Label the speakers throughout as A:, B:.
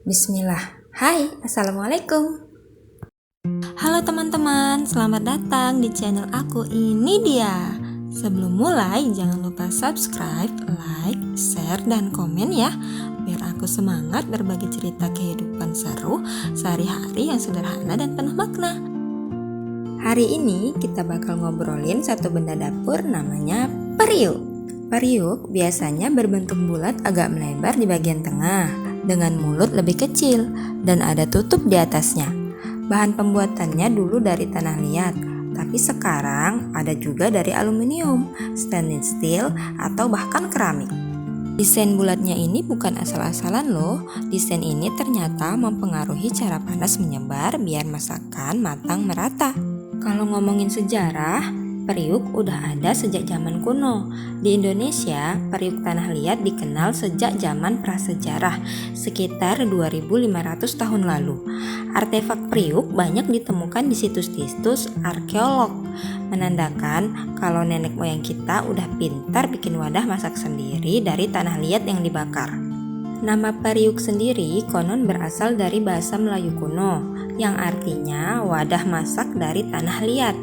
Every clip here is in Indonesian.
A: Bismillah. Hai, Assalamualaikum.
B: Halo teman-teman, selamat datang di channel aku. Ini dia. Sebelum mulai, jangan lupa subscribe, like, share, dan komen ya, biar aku semangat berbagi cerita kehidupan seru sehari-hari yang sederhana dan penuh makna.
A: Hari ini kita bakal ngobrolin satu benda dapur namanya periuk. Periuk biasanya berbentuk bulat agak melebar di bagian tengah, dengan mulut lebih kecil dan ada tutup di atasnya. Bahan pembuatannya dulu dari tanah liat, tapi sekarang ada juga dari aluminium, stainless steel, atau bahkan keramik. Desain bulatnya ini bukan asal-asalan loh. Desain ini ternyata mempengaruhi cara panas menyebar biar masakan matang merata. Kalau ngomongin sejarah, periuk udah ada sejak zaman kuno. Di Indonesia, periuk tanah liat dikenal sejak zaman prasejarah, sekitar 2500 tahun lalu. Artefak periuk banyak ditemukan di situs-situs arkeolog, menandakan kalau nenek moyang kita udah pintar bikin wadah masak sendiri dari tanah liat yang dibakar. Nama periuk sendiri konon berasal dari bahasa Melayu kuno, yang artinya wadah masak dari tanah liat.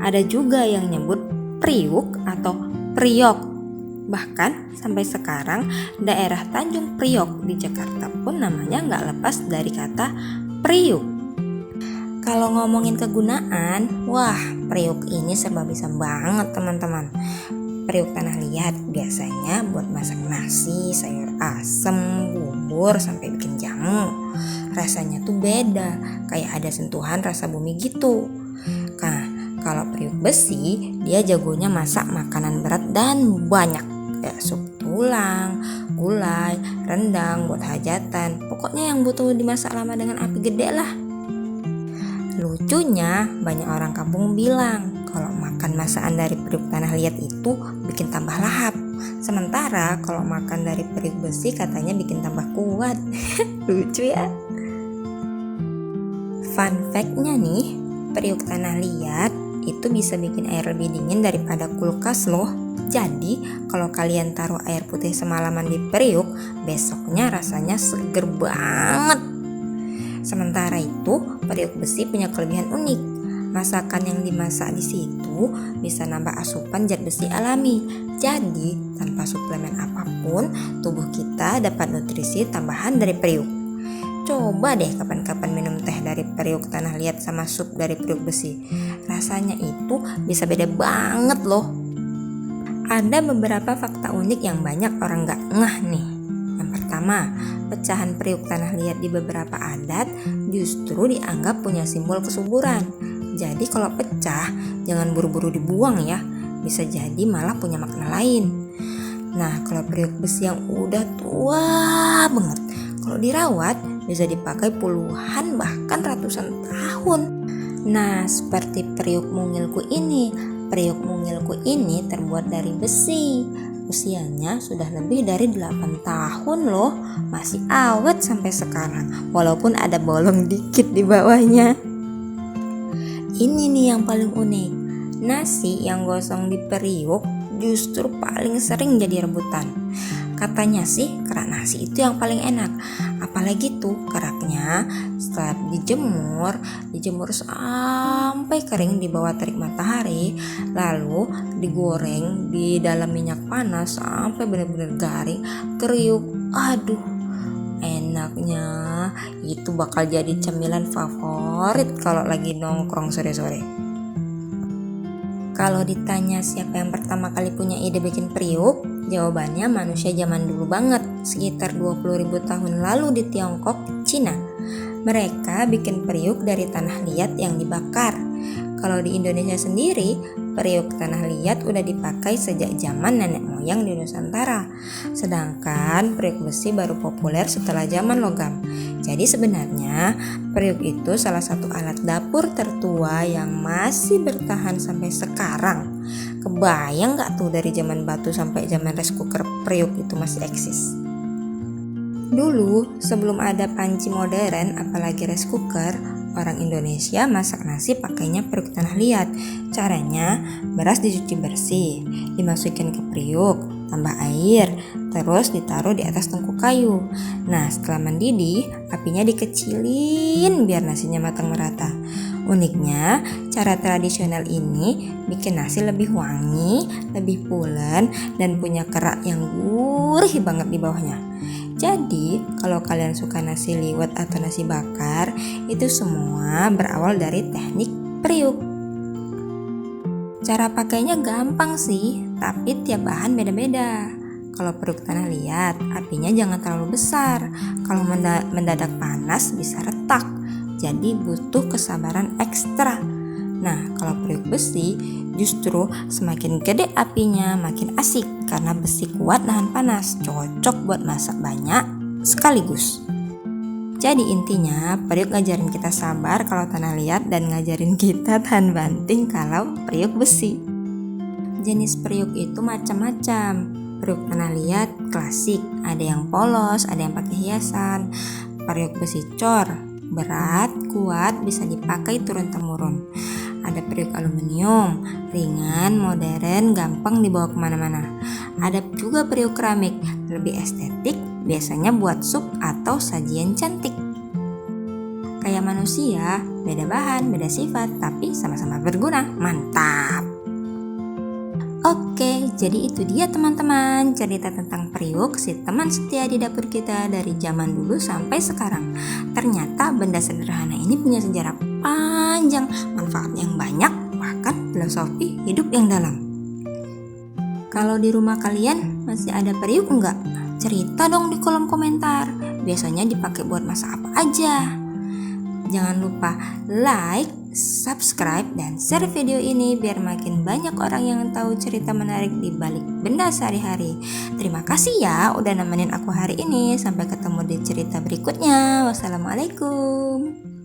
A: Ada juga yang nyebut priuk atau priok. Bahkan sampai sekarang daerah Tanjung Priok di Jakarta pun namanya nggak lepas dari kata priuk. Kalau ngomongin kegunaan, wah periuk ini serba bisa banget teman-teman. Periuk tanah liat biasanya buat masak nasi, sayur asem, bubur, sampai bikin jamu. Rasanya tuh beda, kayak ada sentuhan rasa bumi gitu. Nah, kalau periuk besi, dia jagonya masak makanan berat dan banyak, kayak sup tulang, gulai, rendang buat hajatan. Pokoknya yang butuh dimasak lama dengan api gede lah. Lucunya, banyak orang kampung bilang kalau makan masakan dari periuk tanah liat itu bikin tambah lahap. Sementara kalau makan dari periuk besi katanya bikin tambah kuat. Lucu ya. Fun fact-nya nih, periuk tanah liat itu bisa bikin air lebih dingin daripada kulkas loh. Jadi kalau kalian taruh air putih semalaman di periuk, besoknya rasanya seger banget. Sementara itu, periuk besi punya kelebihan unik. Masakan yang dimasak di situ bisa nambah asupan zat besi alami. Jadi, tanpa suplemen apapun, tubuh kita dapat nutrisi tambahan dari periuk. Coba deh kapan-kapan minum teh dari periuk tanah liat sama sup dari periuk besi. Rasanya itu bisa beda banget loh. Ada beberapa fakta unik yang banyak orang gak ngeh nih. Yang pertama, pecahan periuk tanah liat di beberapa adat justru dianggap punya simbol kesuburan. Jadi kalau pecah, jangan buru-buru dibuang ya. Bisa jadi malah punya makna lain. Nah, kalau periuk besi yang udah tua banget, kalau dirawat bisa dipakai puluhan bahkan ratusan tahun. Nah, seperti periuk mungilku ini. Periuk mungilku ini terbuat dari besi. Usianya sudah lebih dari 8 tahun loh. Masih awet sampai sekarang, walaupun ada bolong dikit di bawahnya. Ini nih yang paling unik. Nasi yang gosong di periuk justru paling sering jadi rebutan. Katanya sih kerak nasi itu yang paling enak. Apalagi tuh keraknya setelah dijemur sampai kering di bawah terik matahari, lalu digoreng di dalam minyak panas sampai benar-benar garing, kriuk. Aduh, enaknya itu bakal jadi cemilan favorit kalau lagi nongkrong sore-sore. Kalau ditanya siapa yang pertama kali punya ide bikin periuk, jawabannya manusia zaman dulu banget, sekitar 20.000 tahun lalu di Tiongkok, Cina. Mereka bikin periuk dari tanah liat yang dibakar. Kalau di Indonesia sendiri, periuk tanah liat udah dipakai sejak zaman nenek moyang di Nusantara. Sedangkan periuk besi baru populer setelah zaman logam. Jadi sebenarnya periuk itu salah satu alat dapur tertua yang masih bertahan sampai sekarang. Kebayang gak tuh dari zaman batu sampai zaman rice cooker, periuk itu masih eksis. Dulu sebelum ada panci modern apalagi rice cooker, orang Indonesia masak nasi pakainya periuk tanah liat. Caranya, beras dicuci bersih, dimasukin ke periuk, tambah air, terus ditaruh di atas tungku kayu. Nah, setelah mendidih, apinya dikecilin biar nasinya matang merata. Uniknya, cara tradisional ini bikin nasi lebih wangi, lebih pulen, dan punya kerak yang gurih banget di bawahnya. Jadi, kalau kalian suka nasi liwet atau nasi bakar, itu semua berawal dari teknik periuk. Cara pakainya gampang sih, tapi tiap bahan beda-beda. Kalau periuk tanah liat, apinya jangan terlalu besar. Kalau mendadak panas bisa retak, jadi butuh kesabaran ekstra. Nah, kalau periuk besi, justru semakin gede apinya makin asik karena besi kuat nahan panas, cocok buat masak banyak sekaligus. Jadi intinya, periuk ngajarin kita sabar kalau tanah liat dan ngajarin kita tahan banting kalau periuk besi. Jenis periuk itu macam-macam. Periuk tanah liat klasik, ada yang polos, ada yang pakai hiasan. Periuk besi cor, berat, kuat, bisa dipakai turun-temurun. Ada periuk aluminium, ringan, modern, gampang dibawa kemana-mana. Ada juga periuk keramik, lebih estetik, biasanya buat sup atau sajian cantik. Kayak manusia, beda bahan, beda sifat, tapi sama-sama berguna. Mantap! Oke, jadi itu dia teman-teman, cerita tentang periuk, si teman setia di dapur kita dari zaman dulu sampai sekarang. Ternyata benda sederhana ini punya sejarah panjang, manfaat yang banyak, bahkan filosofi hidup yang dalam. Kalau di rumah kalian masih ada periuk enggak? Cerita dong di kolom komentar. Biasanya dipakai buat masak apa aja. Jangan lupa like, subscribe, dan share video ini biar makin banyak orang yang tahu cerita menarik di balik benda sehari-hari. Terima kasih ya udah nemenin aku hari ini. Sampai ketemu di cerita berikutnya. Wassalamualaikum.